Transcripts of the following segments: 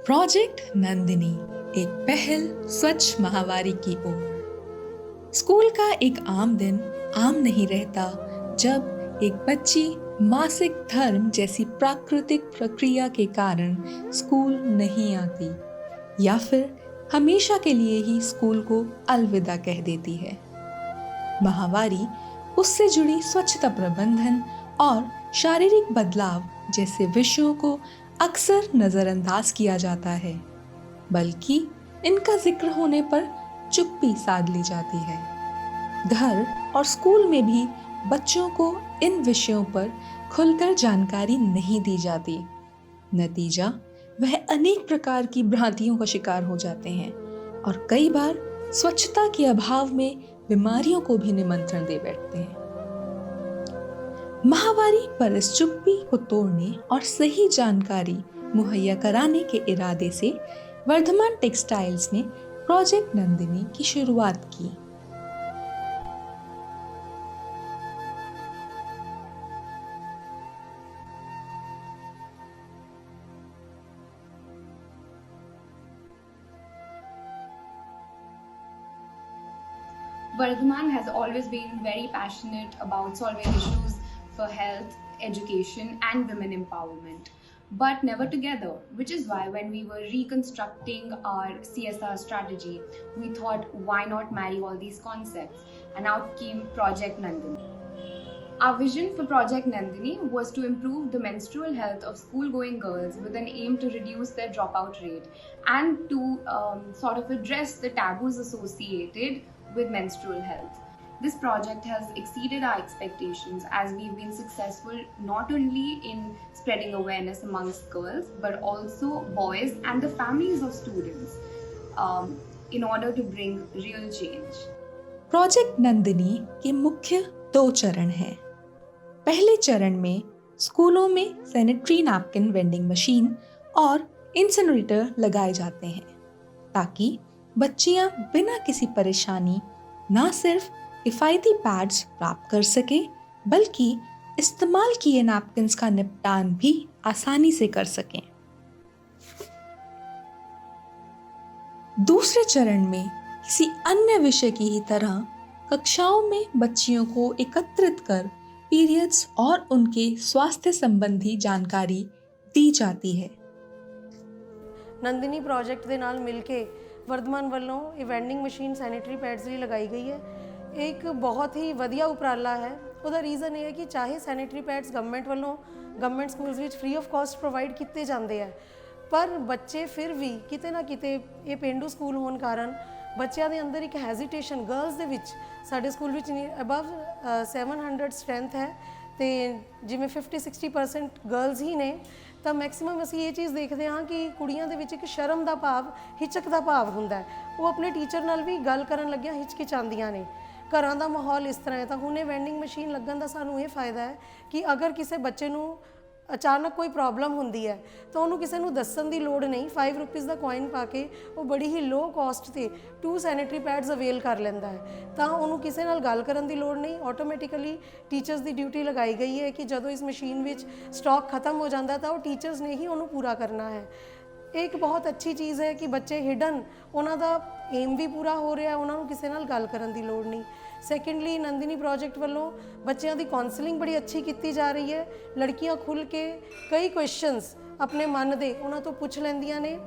Project Nandini, एक पहल स्वच्छ महावारी की ओर। स्कूल का एक आम दिन आम नहीं रहता जब एक बच्ची मासिक धर्म जैसी प्राकृतिक प्रक्रिया के कारण स्कूल नहीं आती या फिर हमेशा के लिए ही स्कूल को अलविदा कह देती है। माहवारी उससे जुड़ी स्वच्छता प्रबंधन और शारीरिक बदलाव जैसे विषयों को अक्सर नजरअंदाज किया जाता है, बल्कि इनका जिक्र होने पर चुप्पी साध ली जाती है। घर और स्कूल में भी बच्चों को इन विषयों पर खुलकर जानकारी नहीं दी जाती। नतीजा, वह अनेक प्रकार की भ्रांतियों का शिकार हो जाते हैं और कई बार स्वच्छता के अभाव में बीमारियों को भी निमंत्रण दे बैठते हैं। माहवारी पर इस चुप्पी को तोड़ने और सही जानकारी मुहैया कराने के इरादे से वर्धमान टेक्सटाइल्स ने प्रोजेक्ट नंदिनी की शुरुआत की। Vardhaman has always been very passionate about solving issues for health, education, and women empowerment, but never together, which is why when we were reconstructing our CSR strategy, we thought, why not marry all these concepts? And out came Project Nandini. Our vision for Project Nandini was to improve the menstrual health of school-going girls with an aim to reduce their dropout rate and to sort of address the taboos associated with menstrual health. This project has exceeded our expectations as we've been successful not only in spreading awareness amongst girls but also boys and the families of students in order to bring real change. Project Nandini के मुख्य 2 चरण हैं। पहले चरण में स्कूलों में sanitary napkin vending machine और इंसिनरेटर लगाए जाते हैं ताकि बच्चियां बिना किसी परेशानी ना सिर्फ किफ़ायती पैड्स प्राप्त कर सके बल्कि इस्तेमाल किए नैपकिन्स का निपटान भी आसानी से कर सकें। दूसरे चरण में किसी अन्य विषय की ही तरह कक्षाओं में बच्चियों को एकत्रित कर पीरियड्स और उनके स्वास्थ्य संबंधी जानकारी दी जाती है। नंदिनी प्रोजेक्ट ਦੇ ਨਾਲ ਮਿਲ ਕੇ ਵਰਧਮਾਨ ਵੱਲੋਂ ਇਹ ਵੈਂਡਿੰਗ ਮਸ਼ੀਨ ਸੈਨੀਟਰੀ ਪੈਡਸ ਲਈ ਲਗਾਈ ਗਈ ਹੈ। ਇੱਕ ਬਹੁਤ ਹੀ ਵਧੀਆ ਉਪਰਾਲਾ ਹੈ। ਉਹਦਾ ਰੀਜ਼ਨ ਇਹ ਹੈ ਕਿ ਚਾਹੇ ਸੈਨੀਟਰੀ ਪੈਡਸ ਗਵਰਨਮੈਂਟ ਵੱਲੋਂ ਗਵਰਨਮੈਂਟ ਸਕੂਲਸ ਵਿੱਚ ਫ੍ਰੀ ਆਫ ਕਾਸਟ ਪ੍ਰੋਵਾਈਡ ਕੀਤੇ ਜਾਂਦੇ ਆ, ਪਰ ਬੱਚੇ ਫਿਰ ਵੀ ਕਿਤੇ ਨਾ ਕਿਤੇ ਇਹ ਪੇਂਡੂ ਸਕੂਲ ਹੋਣ ਕਾਰਨ ਬੱਚਿਆਂ ਦੇ ਅੰਦਰ ਇੱਕ ਹੈਜ਼ਿਟੇਸ਼ਨ, ਗਰਲਸ ਦੇ ਵਿੱਚ ਸਾਡੇ ਸਕੂਲ ਵਿੱਚ ਅਬਵ 700 ਸਟਰੈਂਥ ਹੈ ਤੇ ਜਿਵੇਂ 50-60% ਗਰਲਸ ਹੀ ਨੇ, ਤਾਂ ਮੈਕਸਿਮਮ ਅਸੀਂ ਇਹ ਚੀਜ਼ ਦੇਖਦੇ ਹਾਂ ਕਿ ਕੁੜੀਆਂ ਦੇ ਵਿੱਚ ਇੱਕ ਸ਼ਰਮ ਦਾ ਭਾਵ, ਹਿਚਕ ਦਾ ਭਾਵ ਹੁੰਦਾ ਹੈ। ਉਹ ਆਪਣੇ ਟੀਚਰ ਨਾਲ ਵੀ ਗੱਲ ਕਰਨ ਲੱਗਿਆਂ ਹਿਚਕਿਚਾਉਂਦੀਆਂ ਨੇ। ਘਰਾਂ ਦਾ ਮਾਹੌਲ ਇਸ ਤਰ੍ਹਾਂ ਹੈ, ਤਾਂ ਹੁਣ ਇਹ ਵੈਂਡਿੰਗ ਮਸ਼ੀਨ ਲੱਗਣ ਦਾ ਸਾਨੂੰ ਇਹ ਫਾਇਦਾ ਹੈ ਕਿ ਅਗਰ ਕਿਸੇ ਬੱਚੇ ਨੂੰ ਅਚਾਨਕ ਕੋਈ ਪ੍ਰੋਬਲਮ ਹੁੰਦੀ ਹੈ ਤਾਂ ਉਹਨੂੰ ਕਿਸੇ ਨੂੰ ਦੱਸਣ ਦੀ ਲੋੜ ਨਹੀਂ। 5 ਰੁਪੀਸ ਦਾ ਕੋਇਨ ਪਾ ਕੇ ਉਹ ਬੜੀ ਹੀ ਲੋ ਕਾਸਟ 'ਤੇ 2 ਸੈਨੀਟਰੀ ਪੈਡਸ ਅਵੇਲ ਕਰ ਲੈਂਦਾ ਹੈ, ਤਾਂ ਉਹਨੂੰ ਕਿਸੇ ਨਾਲ ਗੱਲ ਕਰਨ ਦੀ ਲੋੜ ਨਹੀਂ। ਆਟੋਮੈਟਿਕਲੀ ਟੀਚਰਸ ਦੀ ਡਿਊਟੀ ਲਗਾਈ ਗਈ ਹੈ ਕਿ ਜਦੋਂ ਇਸ ਮਸ਼ੀਨ ਵਿੱਚ ਸਟਾਕ ਖਤਮ ਹੋ ਜਾਂਦਾ ਤਾਂ ਉਹ ਟੀਚਰਸ ਨੇ ਹੀ ਉਹਨੂੰ ਪੂਰਾ ਕਰਨਾ ਹੈ। ਇਹ ਇੱਕ ਬਹੁਤ ਅੱਛੀ ਚੀਜ਼ ਹੈ ਕਿ ਬੱਚੇ ਹਿਡਨ, ਉਹਨਾਂ ਦਾ ਏਮ ਵੀ ਪੂਰਾ ਹੋ ਰਿਹਾ, ਉਹਨਾਂ ਨੂੰ ਕਿਸੇ ਨਾਲ ਗੱਲ ਕਰਨ ਦੀ ਲੋੜ ਨਹੀਂ। ਸੈਕੰਡਲੀ, ਨੰਦਿਨੀ ਪ੍ਰੋਜੈਕਟ ਵੱਲੋਂ ਬੱਚਿਆਂ ਦੀ ਕਾਉਂਸਲਿੰਗ ਬੜੀ ਅੱਛੀ ਕੀਤੀ ਜਾ ਰਹੀ ਹੈ। ਲੜਕੀਆਂ ਖੁੱਲ੍ਹ ਕੇ ਕਈ ਕੁਐਸਚਨਸ ਆਪਣੇ ਮਨ ਦੇ ਉਹਨਾਂ ਤੋਂ ਪੁੱਛ ਲੈਂਦੀਆਂ ਨੇ।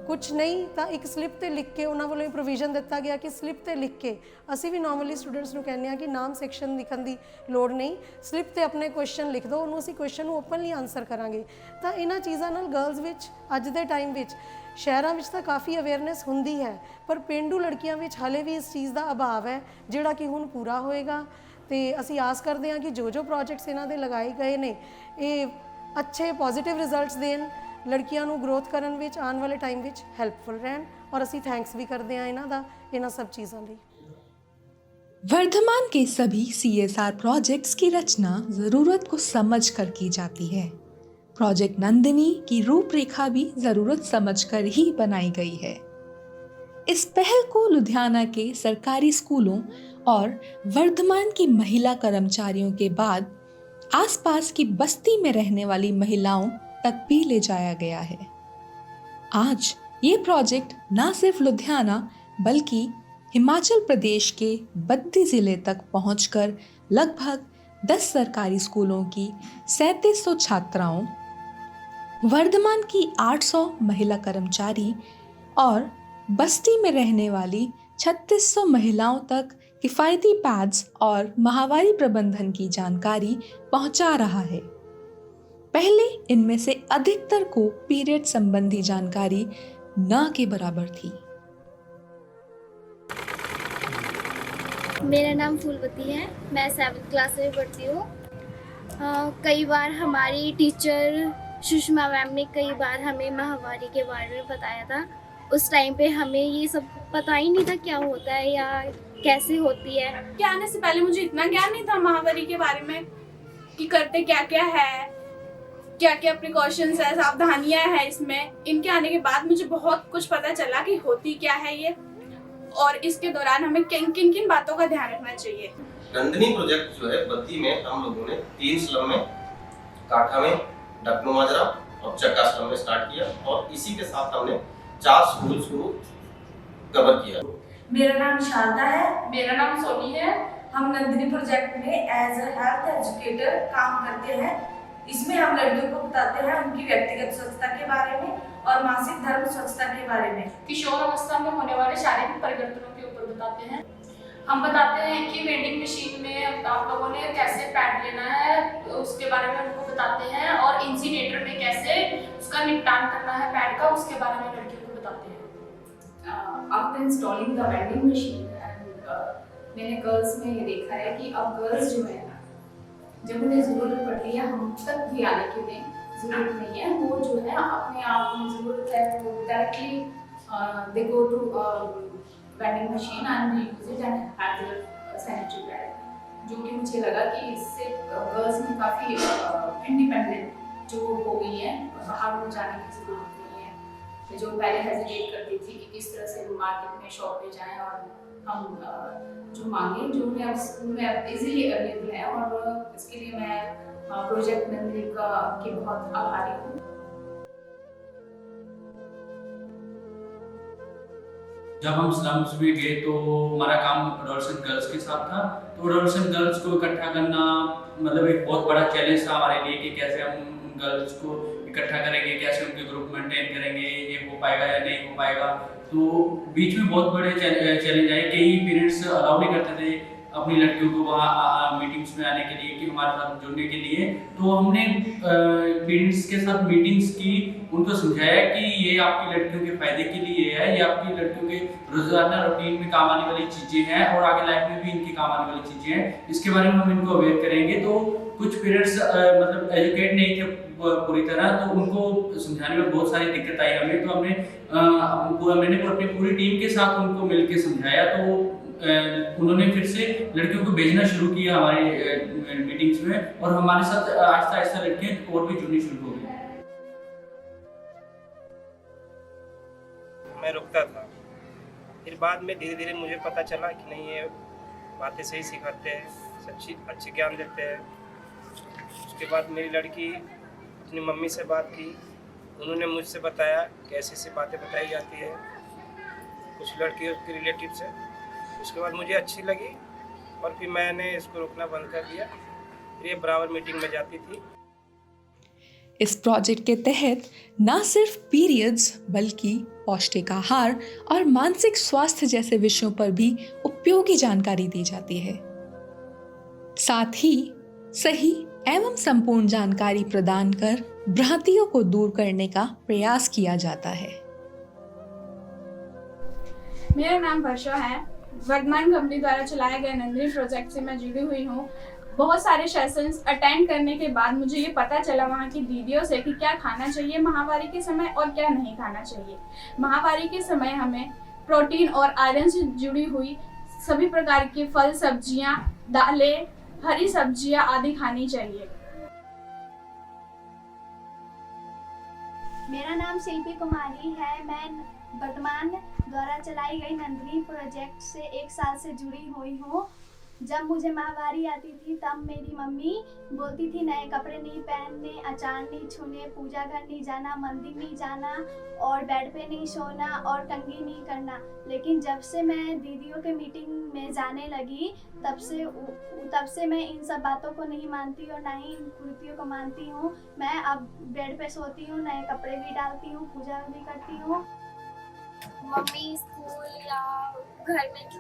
ਕੁਛ ਨਹੀਂ ਤਾਂ ਇੱਕ ਸਲਿੱਪ 'ਤੇ ਲਿਖ ਕੇ, ਉਹਨਾਂ ਵੱਲੋਂ ਇਹ ਪ੍ਰੋਵੀਜ਼ਨ ਦਿੱਤਾ ਗਿਆ ਕਿ ਸਲਿੱਪ 'ਤੇ ਲਿਖ ਕੇ, ਅਸੀਂ ਵੀ ਨਾਰਮਲੀ ਸਟੂਡੈਂਟਸ ਨੂੰ ਕਹਿੰਦੇ ਹਾਂ ਕਿ ਨਾਮ ਸੈਕਸ਼ਨ ਲਿਖਣ ਦੀ ਲੋੜ ਨਹੀਂ, ਸਲਿੱਪ 'ਤੇ ਆਪਣੇ ਕੁਐਸਚਨ ਲਿਖ ਦਿਓ, ਉਹਨੂੰ ਅਸੀਂ ਕੁਐਸਚਨ ਨੂੰ ਓਪਨਲੀ ਆਨਸਰ ਕਰਾਂਗੇ। ਤਾਂ ਇਹਨਾਂ ਚੀਜ਼ਾਂ ਨਾਲ ਗਰਲਸ ਵਿੱਚ ਅੱਜ ਦੇ ਟਾਈਮ ਵਿੱਚ ਸ਼ਹਿਰਾਂ ਵਿੱਚ ਤਾਂ ਕਾਫੀ ਅਵੇਅਰਨੈਸ ਹੁੰਦੀ ਹੈ, ਪਰ ਪੇਂਡੂ ਲੜਕੀਆਂ ਵਿੱਚ ਹਾਲੇ ਵੀ ਇਸ ਚੀਜ਼ ਦਾ ਅਭਾਵ ਹੈ, ਜਿਹੜਾ ਕਿ ਹੁਣ ਪੂਰਾ ਹੋਏਗਾ। ਅਤੇ ਅਸੀਂ ਆਸ ਕਰਦੇ ਹਾਂ ਕਿ ਜੋ ਪ੍ਰੋਜੈਕਟਸ ਇਹਨਾਂ ਦੇ ਲਗਾਏ ਗਏ ਨੇ ਇਹ ਅੱਛੇ ਪੋਜ਼ੀਟਿਵ ਰਿਜ਼ਲਟਸ ਦੇਣ, ਲੜਕੀਆਂ ਨੂੰ ਗਰੋਥ ਕਰਨ ਵਿੱਚ ਆਉਣ ਵਾਲੇ टाइम ਵਿੱਚ हेल्पफुल रहन। और ਅਸੀਂ थैंक्स भी करते हैं ਇਹਨਾਂ ਦਾ, ਇਹਨਾਂ सब चीज़ों ਲਈ। वर्धमान के सभी CSR प्रोजेक्ट्स की रचना ज़रूरत को समझकर की जाती है। प्रोजेक्ट नंदिनी की रूपरेखा भी ज़रूरत समझकर ही बनाई गई है। इस पहल को लुधियाना के सरकारी स्कूलों और वर्धमान की महिला कर्मचारियों के बाद आसपास की बस्ती में रहने वाली महिलाओं तक भी ले जाया गया है। आज ये प्रोजेक्ट न सिर्फ लुधियाना बल्कि हिमाचल प्रदेश के बद्दी जिले तक पहुंचकर लगभग 10 सरकारी स्कूलों की 3700 छात्राओं, वर्धमान की 800 महिला कर्मचारी और बस्ती में रहने वाली 3600 महिलाओं तक किफ़ायती पैड्स और माहवारी प्रबंधन की जानकारी पहुंचा रहा है। पहले इनमें से अधिकतर को पीरियड संबंधी जानकारी न के बराबर थी। मेरा नाम फूलवती है, मैं 7th क्लास में पढ़ती हूँ। कई बार हमारी टीचर सुषमा मैम ने कई बार हमें माहवारी के बारे में बताया था। उस टाइम पे हमें ये सब पता ही नहीं था क्या होता है या कैसे होती है। के आने से पहले मुझे इतना ज्ञान नहीं था माहवारी के बारे में कि करते क्या क्या है, क्या क्या प्रिकॉशंस है, सावधानियां है इसमें। इनके आने के बाद मुझे बहुत कुछ पता चला कि होती क्या है ये और इसके दौरान हमें किन किन बातों का ध्यान रखना चाहिए। नंदिनी प्रोजेक्ट जो है बद्दी में हम लोगों ने 3 स्लम में, काठा में, डकनू माजरा और चक्का स्लम में स्टार्ट किया और इसी के साथ हमने 4 स्कूल्स को कवर किया। मेरा नाम शारदा है। मेरा नाम सोनी है। हम नंदिनी प्रोजेक्ट में एज अ हेल्थ एजुकेटर काम करते हैं। इसमें हम लड़कियों को बताते हैं उनकी व्यक्तिगत स्वच्छता के बारे में और मासिक धर्म स्वच्छता के बारे में। किशोर अवस्था में होने वाले शारीरिक परिवर्तनों के ऊपर बताते हैं। हम बताते हैं कि वेंडिंग मशीन में आप लोगों ने कैसे पैड लेना है उसके बारे में उनको बताते हैं और इंसिनेटर में कैसे उसका निपटान करना है पैड का, उसके बारे में लड़कियों को बताते हैं। After installing the vending machine and मैंने गर्ल्स में ये देखा है कि अब गर्ल्स जो है ना, जब उन्हें ज़रूरत पड़ती है हम तक भी आने की उन्हें ज़रूरत नहीं है। वो जो है अपने आप में ज़रूरत है वो directly they go to vending machine and use it and have their sanitary pad, जो कि मुझे लगा कि इससे गर्ल्स में काफ़ी इंडिपेंडेंट जो हो गई है, बाहर को जाने की ज़रूरत नहीं है। जो पहले हेजिटेट करती थी कि किस तरह से मार्केट में शॉप पे जाएं और हम जो मांगे जो उन्हें अब स्कूल में अब इजीली अवेलेबल है और इसके लिए मैं प्रोजेक्ट नंदिनी का की बहुत आभारी हूँ। जब हम स्लम्स में गए तो हमारा काम एडोलसेंट गर्ल्स के साथ था। तो एडोलसेंट गर्ल्स को इकट्ठा करना मतलब एक बहुत बड़ा चैलेंज था हमारे लिए कि कैसे हम गर्ल्स को इकट्ठा करेंगे, कैसे उनके ग्रुप मेंटेन करेंगे, ये हो पाएगा या नहीं हो पाएगा। तो बीच में बहुत बड़े चैलेंज आए। कई पेरेंट्स अलाउ नहीं करते थे अपनी लड़कियों को वहाँ मीटिंग्स में आने के लिए कि हमारे साथ जुड़ने के लिए। तो हमने पेरेंट्स के साथ मीटिंग्स की, उनको समझाया कि ये आपकी लड़कियों के फायदे के लिए है, ये आपकी लड़कियों के रोजाना रूटीन में काम आने वाली चीज़ें हैं और आगे लाइफ में भी इनके काम आने वाली चीज़ें हैं। इसके बारे में हम इनको अवेयर करेंगे। तो कुछ पेरेंट्स मतलब एजुकेट नहीं थे पूरी तरह, तो उनको समझाने में बहुत सारी दिक्कत आई हमें। तो मैंने अपनी पूरी टीम के साथ उनको मिलकर समझाया। तो उन्होंने फिर से लड़कियों को भेजना शुरू किया हमारे मीटिंग्स में और हमारे साथ आहिस्ता आहिस्ता लड़कियां और भी जुड़नी शुरू हो गई। मैं रुकता था, फिर बाद में धीरे धीरे मुझे पता चला कि नहीं ये बातें सही सिखाते हैं, सच्ची अच्छी ज्ञान देते हैं। उसके बाद मेरी लड़की अपनी मम्मी से बात की, उन्होंने मुझसे बताया कि ऐसी बातें बताई जाती है कुछ लड़कियों के रिलेटिव से। उसके बाद मुझे अच्छी लगी और फिर मैंने इसको रोकना बंद कर दिया। फिर ये बराबर मीटिंग में जाती थी। इस प्रोजेक्ट के तहत न सिर्फ पीरियड्स बल्कि पौष्टिक आहार और मानसिक स्वास्थ्य जैसे विषयों पर भी उपयोगी जानकारी दी जाती है। साथ ही सही एवं संपूर्ण जानकारी प्रदान कर भ्रांतियों को दूर करने का प्रयास किया जाता है। मेरा नाम वर्षा है। वर्धमान कंपनी द्वारा चलाए गए नंदिनी प्रोजेक्ट से मैं जुड़ी हुई हूँ। बहुत सारे सेशंस अटेंड करने के बाद मुझे ये पता चला वहाँ की दीदियों से कि क्या खाना चाहिए महावारी के समय और क्या नहीं खाना चाहिए। महावारी के समय हमें प्रोटीन और आयरन से जुड़ी हुई सभी प्रकार के फल, सब्जियाँ, दालें, हरी सब्जियाँ आदि खानी चाहिए। मेरा नाम शिल्पी कुमारी है। मैं वर्धमान द्वारा चलाई गई नंदिनी प्रोजेक्ट से 1 साल से जुड़ी हुई हूँ। जब मुझे माहवारी आती थी तब मेरी मम्मी बोलती थी नए कपड़े नहीं पहनने, अचार नहीं छूने, पूजा घर नहीं जाना, मंदिर नहीं जाना और बेड पे नहीं सोना और कंघी नहीं करना। लेकिन जब से मैं दीदियों के मीटिंग में जाने लगी तब से मैं इन सब बातों को नहीं मानती और ना ही इन कुरीतियों को मानती हूँ। मैं अब बेड पे सोती हूँ, नए कपड़े भी डालती हूँ, पूजा भी करती हूँ। मम्मी स्कूल या घर में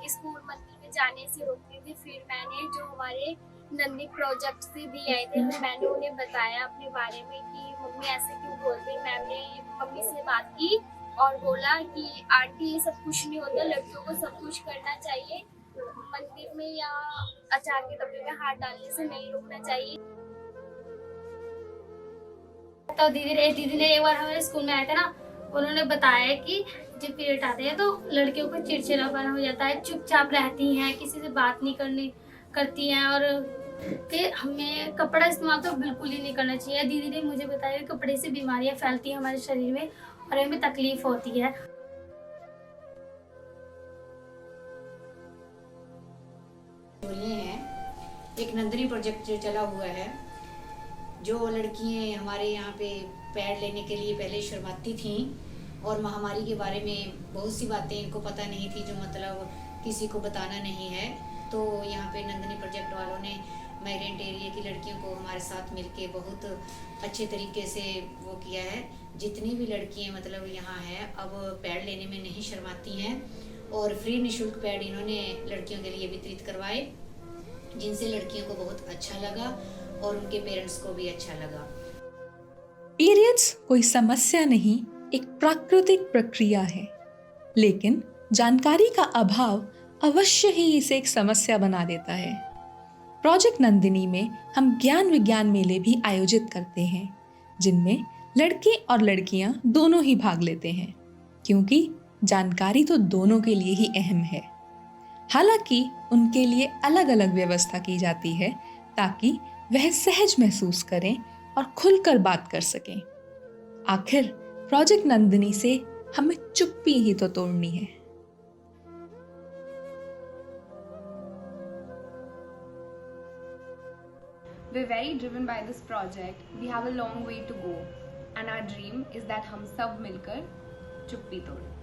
स्कूल मंदिर में जाने से रोकती थी। फिर मैंने जो हमारे नंदी प्रोजेक्ट से भी आए थे मैंने उन्हें बताया अपने बारे में कि मम्मी ऐसे क्यों बोलते हैं। मैम ने मम्मी से बात की और बोला कि आंटी ये सब कुछ नहीं होता, लड़कियों को सब कुछ करना चाहिए, मंदिर में या अचार के डब्बे में हाथ डालने से नहीं रोकना चाहिए। तो दीदी ने एक बार हमारे स्कूल में आए थे ना, उन्होंने बताया कि जब पीरियड आते हैं तो लड़कियों को चिड़चिड़ापन हो जाता है, चुपचाप रहती हैं, किसी से बात नहीं करती हैं और फिर हमें कपड़ा इस्तेमाल तो बिल्कुल ही नहीं करना चाहिए। दीदी ने मुझे बताया कि कपड़े से बीमारियां फैलती हैं हमारे शरीर में और हमें तकलीफ होती है। बोले हैं एक नंदिनी प्रोजेक्ट जो चला हुआ है, जो लड़कियां हमारे यहाँ पे पैड लेने के लिए पहले शर्माती थीं और महामारी के बारे में बहुत सी बातें इनको पता नहीं थी, जो मतलब किसी को बताना नहीं है। तो यहाँ पे नंदिनी प्रोजेक्ट वालों ने माइग्रेंट एरिया की लड़कियों को हमारे साथ मिलके बहुत अच्छे तरीके से वो किया है। जितनी भी लड़कियाँ मतलब यहाँ हैं अब पैड लेने में नहीं शर्माती हैं और फ्री निःशुल्क पैड इन्होंने लड़कियों के लिए वितरित करवाए, जिनसे लड़कियों को बहुत अच्छा लगा और उनके पेरेंट्स को भी अच्छा लगा। पीरियड्स कोई समस्या नहीं, एक प्राकृतिक प्रक्रिया है, लेकिन जानकारी का अभाव अवश्य ही इसे एक समस्या बना देता है। प्रोजेक्ट नंदिनी में हम ज्ञान विज्ञान मेले भी आयोजित करते हैं, जिनमें लड़के और लड़कियां दोनों ही भाग लेते हैं, क्योंकि जानकारी तो दोनों के लिए ही अहम है। हालांकि उनके लिए अलग अलग व्यवस्था की जाती है ताकि वह सहज महसूस करें और खुलकर बात कर सकें। आखिर प्रोजेक्ट नंदिनी से हमें चुप्पी ही तो तोड़नी है। We're very driven by this project. We have a long way to go, and our dream is that हम सब मिलकर चुप्पी तोड़ें।